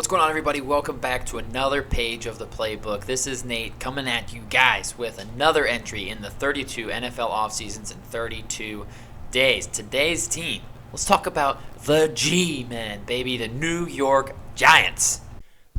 What's going on, everybody? Welcome back to another page of the playbook. This is Nate coming at you guys with another entry in the 32 NFL offseasons in 32 days. Today's team, let's talk about the G-Men, baby, the New York Giants.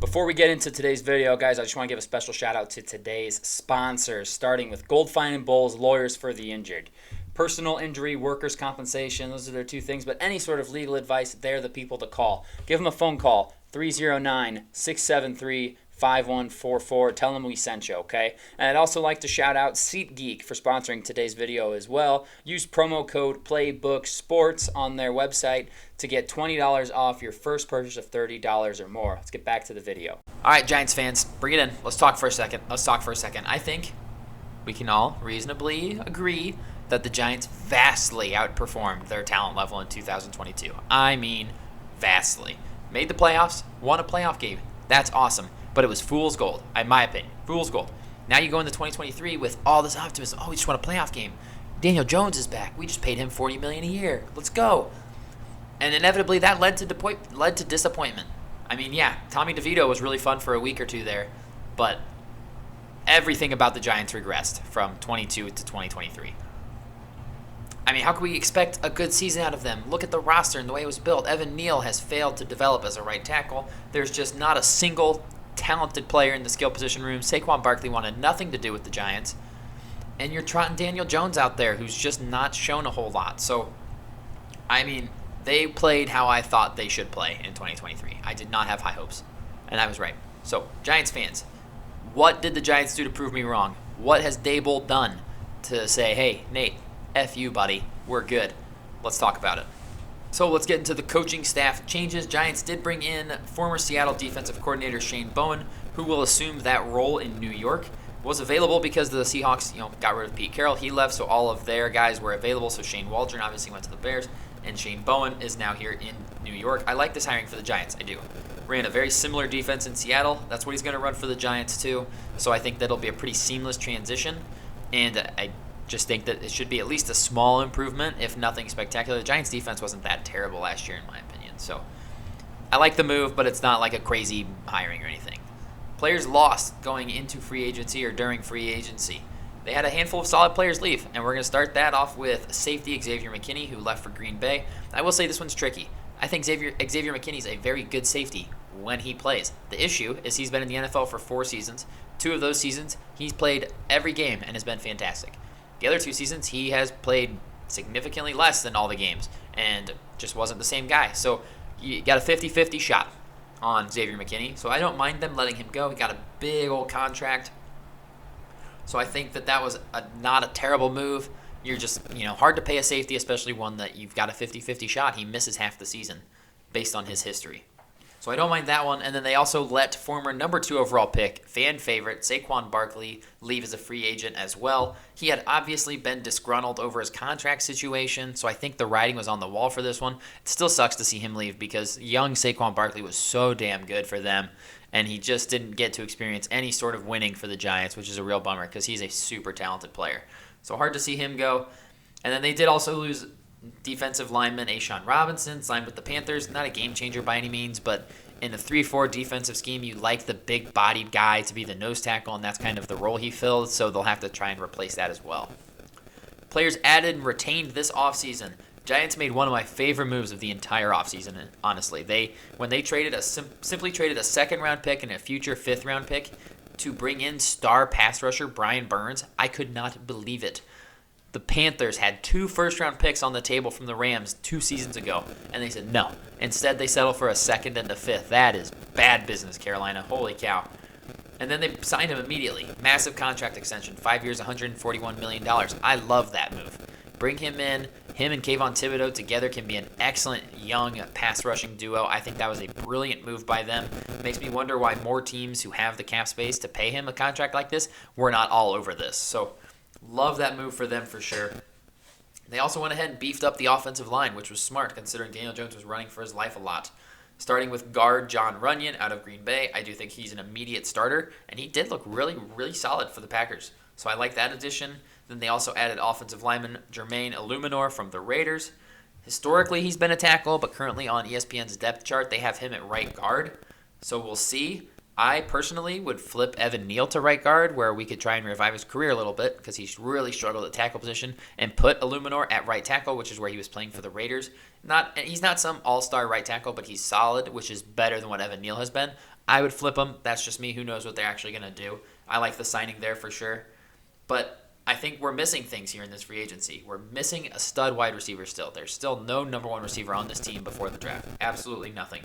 Before we get into today's video, guys, I just want to give a special shout out to today's sponsors, starting with Goldfine & Bowles, Lawyers for the Injured. Personal injury, workers' compensation, those are their two things, but any sort of legal advice, they're the people to call. Give them a phone call, 309-673-5144. Tell them we sent you, okay? And I'd also like to shout out SeatGeek for sponsoring today's video as well. Use promo code PlaybookSports on their website to get $20 off your first purchase of $30 or more. Let's get back to the video. All right, Giants fans, bring it in. Let's talk for a second. I think we can all reasonably agree that the Giants vastly outperformed their talent level in 2022. I mean, vastly. Made the playoffs, won a playoff game. That's awesome. But it was fool's gold, in my opinion. Fool's gold. Now you go into 2023 with all this optimism. Oh, we just won a playoff game. Daniel Jones is back. We just paid him $40 million a year. Let's go. And inevitably that led to disappointment. I mean, yeah, Tommy DeVito was really fun for a week or two there, but everything about the Giants regressed from 22 to 2023. I mean, how can we expect a good season out of them? Look at the roster and the way it was built. Evan Neal has failed to develop as a right tackle. There's just not a single talented player in the skill position room. Saquon Barkley wanted nothing to do with the Giants. And you're trotting Daniel Jones out there, who's just not shown a whole lot. So, I mean, they played how I thought they should play in 2023. I did not have high hopes, and I was right. So, Giants fans, what did the Giants do to prove me wrong? What has Dable done to say, hey, Nate, F you, buddy, we're good? Let's talk about it. So let's get into the coaching staff changes. Giants did bring in former Seattle defensive coordinator Shane Bowen, who will assume that role in New York. Was available because the Seahawks, got rid of Pete Carroll. He left, so all of their guys were available. So Shane Waldron obviously went to the Bears, and Shane Bowen is now here in New York. I like this hiring for the Giants. I do. Ran a very similar defense in Seattle. That's what he's going to run for the Giants too. So I think that'll be a pretty seamless transition, and I just think that it should be at least a small improvement, if nothing spectacular. The Giants' defense wasn't that terrible last year, in my opinion. So I like the move, but it's not like a crazy hiring or anything. Players lost going into free agency or during free agency. They had a handful of solid players leave, and we're going to start that off with safety Xavier McKinney, who left for Green Bay. I will say this one's tricky. I think Xavier McKinney's a very good safety when he plays. The issue is he's been in the NFL for 4 seasons. 2 of those seasons, he's played every game and has been fantastic. The other 2 seasons, he has played significantly less than all the games and just wasn't the same guy. So you got a 50-50 shot on Xavier McKinney. So I don't mind them letting him go. He got a big old contract. So I think that was not a terrible move. You're just, hard to pay a safety, especially one that you've got a 50-50 shot. He misses half the season based on his history. So I don't mind that one. And then they also let former number 2 overall pick, fan favorite, Saquon Barkley, leave as a free agent as well. He had obviously been disgruntled over his contract situation, so I think the writing was on the wall for this one. It still sucks to see him leave because young Saquon Barkley was so damn good for them, and he just didn't get to experience any sort of winning for the Giants, which is a real bummer because he's a super talented player. So hard to see him go. And then they did also lose defensive lineman A'Shawn Robinson, signed with the Panthers. Not a game changer by any means, but in the 3-4 defensive scheme, you like the big-bodied guy to be the nose tackle, and that's kind of the role he filled, so they'll have to try and replace that as well. Players added and retained this offseason. Giants made one of my favorite moves of the entire offseason, honestly. When they simply traded a second-round pick and a future fifth-round pick to bring in star pass rusher Brian Burns, I could not believe it. The Panthers had 2 first-round picks on the table from the Rams 2 seasons ago, and they said no. Instead, they settled for a second and a fifth. That is bad business, Carolina. Holy cow. And then they signed him immediately. Massive contract extension, 5 years, $141 million. I love that move. Bring him in. Him and Kayvon Thibodeau together can be an excellent young pass-rushing duo. I think that was a brilliant move by them. Makes me wonder why more teams who have the cap space to pay him a contract like this were not all over this. So love that move for them for sure. They also went ahead and beefed up the offensive line, which was smart considering Daniel Jones was running for his life a lot. Starting with guard John Runyon out of Green Bay, I do think he's an immediate starter, and he did look really, really solid for the Packers. So I like that addition. Then they also added offensive lineman Jermaine Illuminor from the Raiders. Historically, he's been a tackle, but currently on ESPN's depth chart, they have him at right guard. So we'll see. I personally would flip Evan Neal to right guard, where we could try and revive his career a little bit because he's really struggled at tackle position, and put Illuminor at right tackle, which is where he was playing for the Raiders. He's not some all-star right tackle, but he's solid, which is better than what Evan Neal has been. I would flip him. That's just me. Who knows what they're actually going to do? I like the signing there for sure. But I think we're missing things here in this free agency. We're missing a stud wide receiver still. There's still no number one receiver on this team before the draft. Absolutely nothing.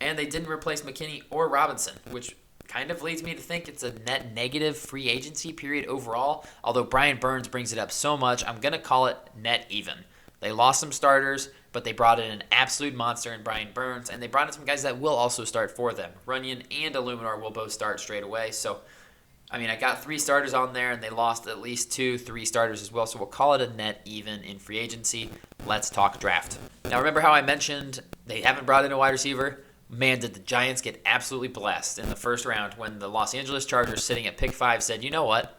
And they didn't replace McKinney or Robinson, which kind of leads me to think it's a net negative free agency period overall. Although Brian Burns brings it up so much, I'm going to call it net even. They lost some starters, but they brought in an absolute monster in Brian Burns, and they brought in some guys that will also start for them. Runyon and Illuminor will both start straight away. So, I got 3 starters on there, and they lost at least 2-3 starters as well. So we'll call it a net even in free agency. Let's talk draft. Now, remember how I mentioned they haven't brought in a wide receiver? Man, did the Giants get absolutely blessed in the first round when the Los Angeles Chargers, sitting at pick 5, said, you know what?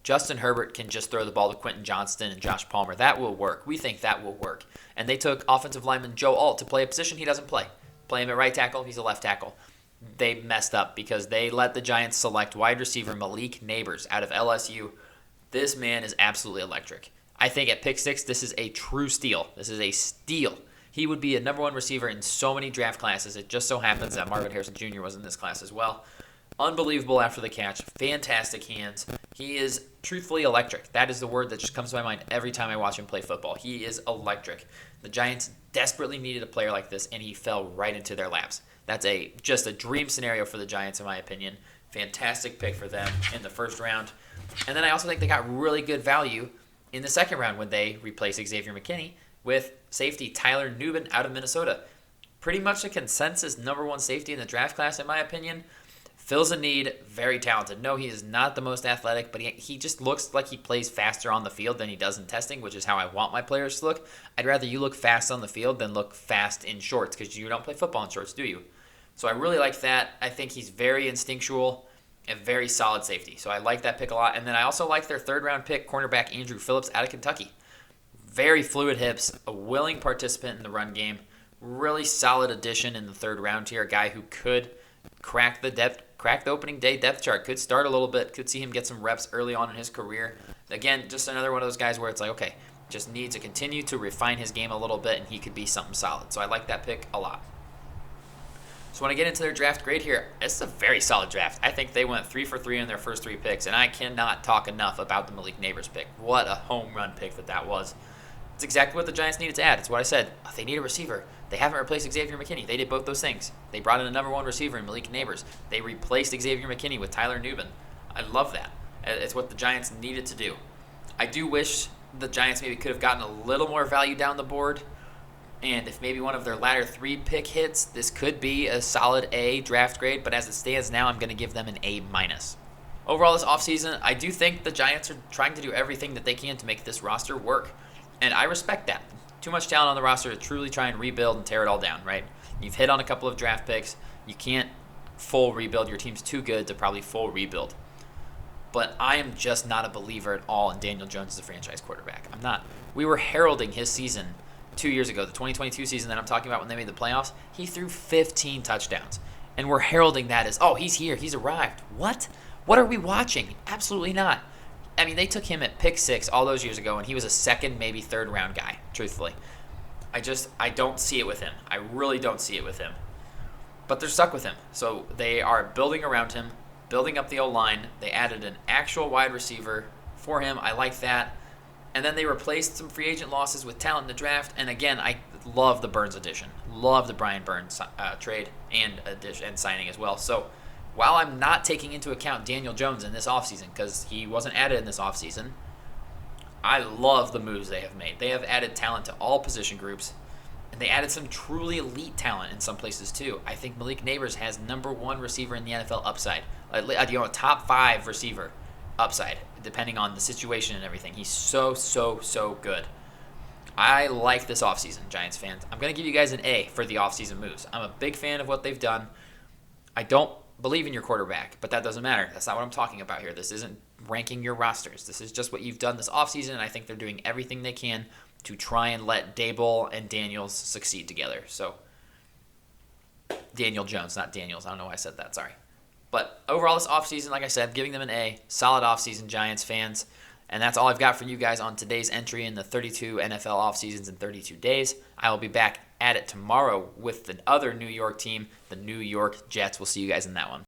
Justin Herbert can just throw the ball to Quentin Johnston and Josh Palmer. That will work. We think that will work. And they took offensive lineman Joe Alt to play a position he doesn't play. Play him at right tackle. He's a left tackle. They messed up because they let the Giants select wide receiver Malik Neighbors out of LSU. This man is absolutely electric. I think at pick 6, this is a true steal. This is a steal. He would be a number 1 receiver in so many draft classes. It just so happens that Marvin Harrison Jr. was in this class as well. Unbelievable after the catch. Fantastic hands. He is truthfully electric. That is the word that just comes to my mind every time I watch him play football. He is electric. The Giants desperately needed a player like this, and he fell right into their laps. That's just a dream scenario for the Giants, in my opinion. Fantastic pick for them in the first round. And then I also think they got really good value in the second round when they replaced Xavier McKinney with safety Tyler Nubin out of Minnesota. Pretty much a consensus number 1 safety in the draft class, in my opinion. Fills a need, very talented. No, he is not the most athletic, but he just looks like he plays faster on the field than he does in testing, which is how I want my players to look. I'd rather you look fast on the field than look fast in shorts, because you don't play football in shorts, do you? So I really like that. I think he's very instinctual and very solid safety. So I like that pick a lot. And then I also like their third-round pick, cornerback Andrew Phillips out of Kentucky. Very fluid hips, a willing participant in the run game. Really solid addition in the third round here. A guy who could crack the opening day depth chart. Could start a little bit. Could see him get some reps early on in his career. Again, just another one of those guys where it's like, okay, just needs to continue to refine his game a little bit, and he could be something solid. So I like that pick a lot. So when I get into their draft grade here, it's a very solid draft. I think they went 3 for 3 in their first 3 picks, and I cannot talk enough about the Malik Neighbors pick. What a home run pick that was. It's exactly what the Giants needed to add. It's what I said. They need a receiver. They haven't replaced Xavier McKinney. They did both those things. They brought in a number 1 receiver in Malik Neighbors. They replaced Xavier McKinney with Tyler Nubin. I love that. It's what the Giants needed to do. I do wish the Giants maybe could have gotten a little more value down the board. And if maybe one of their latter 3 pick hits, this could be a solid A draft grade. But as it stands now, I'm going to give them an A-. Overall, this offseason, I do think the Giants are trying to do everything that they can to make this roster work. And I respect that. Too much talent on the roster to truly try and rebuild and tear it all down, right? You've hit on a couple of draft picks. You can't full rebuild. Your team's too good to probably full rebuild. But I am just not a believer at all in Daniel Jones as a franchise quarterback. I'm not. We were heralding his season 2 years ago, the 2022 season that I'm talking about when they made the playoffs. He threw 15 touchdowns. And we're heralding that as, oh, he's here. He's arrived. What? What are we watching? Absolutely not. I mean, they took him at pick 6 all those years ago, and he was a second, maybe third round guy, truthfully. I don't see it with him. I really don't see it with him. But they're stuck with him. So they are building around him, building up the O-line. They added an actual wide receiver for him. I like that. And then they replaced some free agent losses with talent in the draft. And again, I love the Burns addition. Love the Brian Burns trade and signing as well. So while I'm not taking into account Daniel Jones in this offseason, because he wasn't added in this offseason, I love the moves they have made. They have added talent to all position groups, and they added some truly elite talent in some places too. I think Malik Neighbors has number 1 receiver in the NFL upside. A top 5 receiver upside, depending on the situation and everything. He's so good. I like this offseason, Giants fans. I'm going to give you guys an A for the offseason moves. I'm a big fan of what they've done. I don't believe in your quarterback, but that doesn't matter. That's not what I'm talking about here. This isn't ranking your rosters. This is just what you've done this offseason, and I think they're doing everything they can to try and let Dable and Daniels succeed together. So Daniel Jones, not Daniels. I don't know why I said that. Sorry. But overall, this offseason, like I said, giving them an A. Solid offseason, Giants fans. And that's all I've got for you guys on today's entry in the 32 NFL offseasons in 32 days. I will be back at it tomorrow with the other New York team, the New York Jets. We'll see you guys in that one.